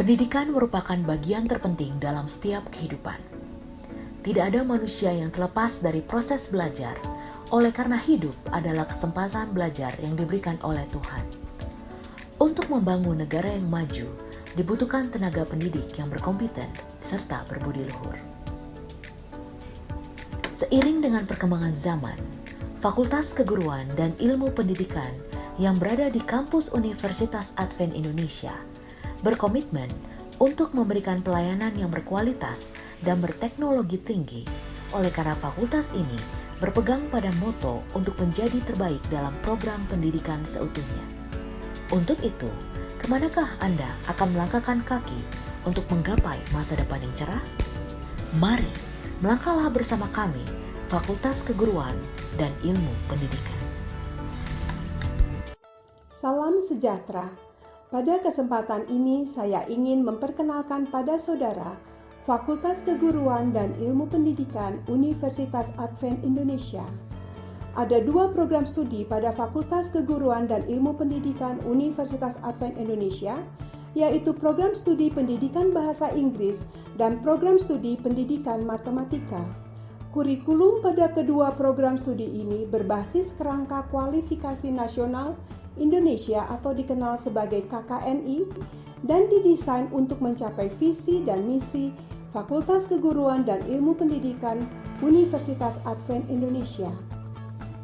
Pendidikan merupakan bagian terpenting dalam setiap kehidupan. Tidak ada manusia yang terlepas dari proses belajar, oleh karena hidup adalah kesempatan belajar yang diberikan oleh Tuhan. Untuk membangun negara yang maju, dibutuhkan tenaga pendidik yang berkompeten serta berbudi luhur. Seiring dengan perkembangan zaman, Fakultas Keguruan dan Ilmu Pendidikan yang berada di kampus Universitas Advent Indonesia berkomitmen untuk memberikan pelayanan yang berkualitas dan berteknologi tinggi. Oleh karena fakultas ini berpegang pada moto untuk menjadi terbaik dalam program pendidikan seutuhnya. Untuk itu, kemanakah Anda akan melangkahkan kaki untuk menggapai masa depan yang cerah? Mari, melangkahlah bersama kami, Fakultas Keguruan dan Ilmu Pendidikan. Salam sejahtera. Pada kesempatan ini saya ingin memperkenalkan pada saudara Fakultas Keguruan dan Ilmu Pendidikan Universitas Advent Indonesia. Ada dua program studi pada Fakultas Keguruan dan Ilmu Pendidikan Universitas Advent Indonesia, yaitu program studi Pendidikan Bahasa Inggris dan program studi Pendidikan Matematika. Kurikulum pada kedua program studi ini berbasis kerangka kualifikasi nasional Indonesia atau dikenal sebagai KKNI dan didesain untuk mencapai visi dan misi Fakultas Keguruan dan Ilmu Pendidikan Universitas Advent Indonesia.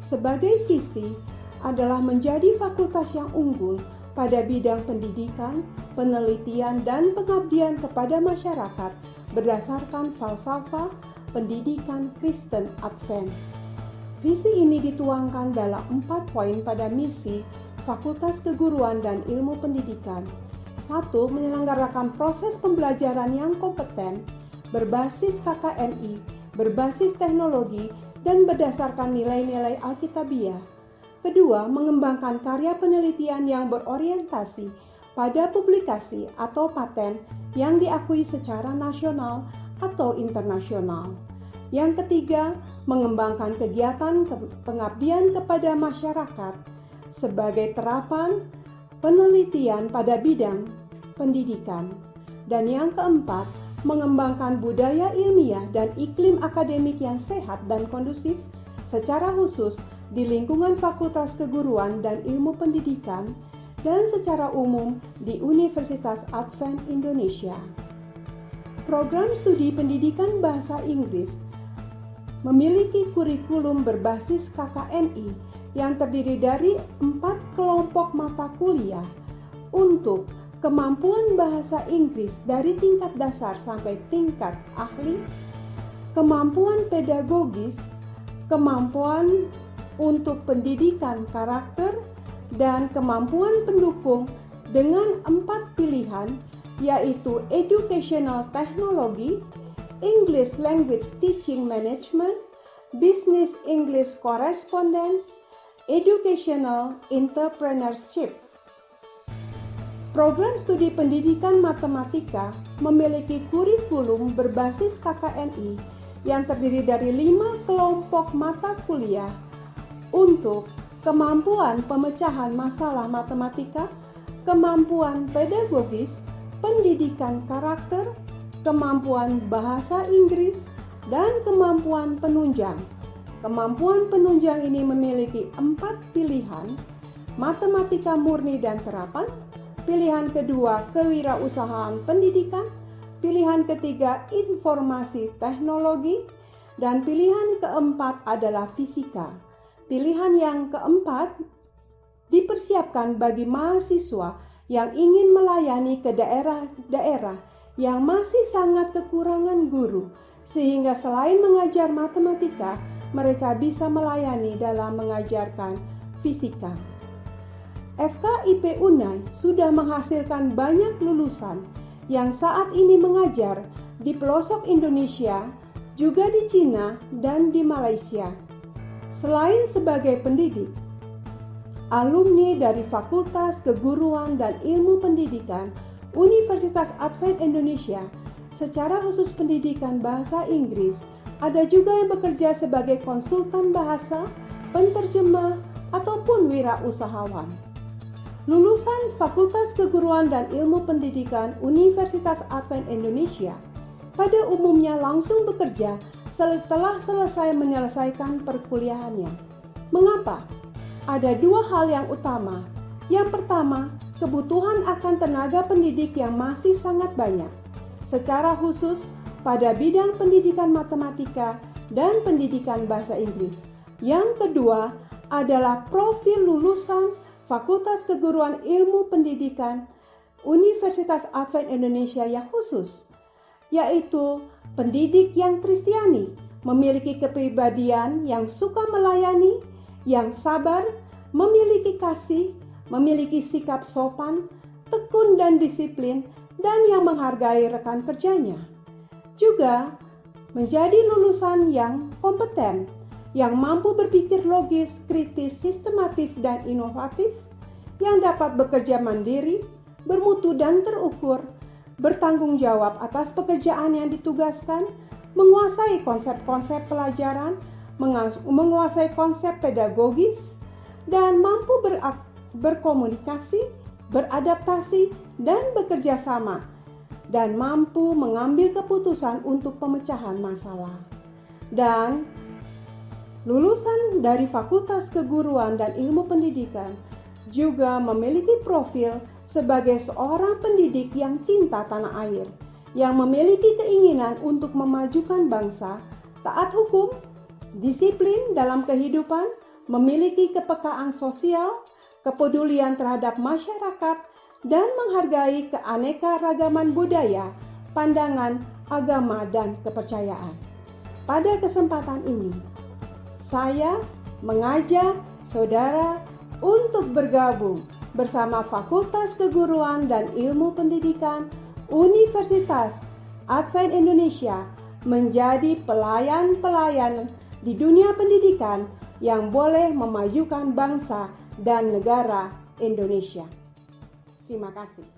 Sebagai visi adalah menjadi fakultas yang unggul pada bidang pendidikan, penelitian, dan pengabdian kepada masyarakat berdasarkan falsafah pendidikan Kristen Advent. Visi ini dituangkan dalam 4 poin pada misi Fakultas Keguruan dan Ilmu Pendidikan. 1. Menyelenggarakan proses pembelajaran yang kompeten, berbasis KKNI, berbasis teknologi, dan berdasarkan nilai-nilai Alkitabiah. Kedua, mengembangkan karya penelitian yang berorientasi pada publikasi atau paten yang diakui secara nasional atau internasional. Yang ketiga, mengembangkan kegiatan pengabdian kepada masyarakat sebagai terapan penelitian pada bidang pendidikan. Dan yang keempat, mengembangkan budaya ilmiah dan iklim akademik yang sehat dan kondusif secara khusus di lingkungan Fakultas Keguruan dan Ilmu Pendidikan dan secara umum di Universitas Advent Indonesia. Program studi pendidikan bahasa Inggris memiliki kurikulum berbasis KKNI yang terdiri dari 4 kelompok mata kuliah untuk kemampuan bahasa Inggris dari tingkat dasar sampai tingkat ahli, kemampuan pedagogis, kemampuan untuk pendidikan karakter, dan kemampuan pendukung dengan 4 pilihan yaitu Educational Technology, English Language Teaching Management, Business English Correspondence, Educational Entrepreneurship. Program studi pendidikan matematika memiliki kurikulum berbasis KKNI yang terdiri dari 5 kelompok mata kuliah untuk kemampuan pemecahan masalah matematika, kemampuan pedagogis, pendidikan karakter, kemampuan bahasa Inggris, dan kemampuan penunjang. Kemampuan penunjang ini memiliki 4 pilihan, matematika murni dan terapan, pilihan kedua kewirausahaan pendidikan, pilihan ketiga informasi teknologi, dan pilihan keempat adalah fisika. Pilihan yang keempat dipersiapkan bagi mahasiswa yang ingin melayani ke daerah-daerah yang masih sangat kekurangan guru, sehingga selain mengajar matematika, mereka bisa melayani dalam mengajarkan fisika. FKIP Unai sudah menghasilkan banyak lulusan yang saat ini mengajar di pelosok Indonesia, juga di Cina dan di Malaysia. Selain sebagai pendidik, alumni dari Fakultas Keguruan dan Ilmu Pendidikan Universitas Advent Indonesia secara khusus pendidikan bahasa Inggris, ada juga yang bekerja sebagai konsultan bahasa, penterjemah, ataupun wirausahawan. Lulusan Fakultas Keguruan dan Ilmu Pendidikan Universitas Advent Indonesia pada umumnya langsung bekerja setelah selesai menyelesaikan perkuliahannya. Mengapa? Ada dua hal yang utama. Yang pertama, kebutuhan akan tenaga pendidik yang masih sangat banyak, secara khusus pada bidang pendidikan matematika dan pendidikan bahasa Inggris. Yang kedua adalah profil lulusan Fakultas Keguruan Ilmu Pendidikan Universitas Advent Indonesia yang khusus, yaitu pendidik yang Kristiani, memiliki kepribadian yang suka melayani, yang sabar, memiliki kasih, memiliki sikap sopan, tekun dan disiplin, dan yang menghargai rekan kerjanya. Juga menjadi lulusan yang kompeten, yang mampu berpikir logis, kritis, sistematif, dan inovatif, yang dapat bekerja mandiri, bermutu dan terukur, bertanggung jawab atas pekerjaan yang ditugaskan, menguasai konsep-konsep pelajaran, menguasai konsep pedagogis, dan mampu berkomunikasi, beradaptasi, dan bekerja sama, dan mampu mengambil keputusan untuk pemecahan masalah. Dan lulusan dari Fakultas Keguruan dan Ilmu Pendidikan juga memiliki profil sebagai seorang pendidik yang cinta tanah air, yang memiliki keinginan untuk memajukan bangsa, taat hukum, disiplin dalam kehidupan, memiliki kepekaan sosial, kepedulian terhadap masyarakat, dan menghargai keanekaragaman budaya, pandangan, agama, dan kepercayaan. Pada kesempatan ini, saya mengajak saudara untuk bergabung bersama Fakultas Keguruan dan Ilmu Pendidikan Universitas Advent Indonesia menjadi pelayan-pelayan di dunia pendidikan yang boleh memajukan bangsa dan negara Indonesia. Terima kasih.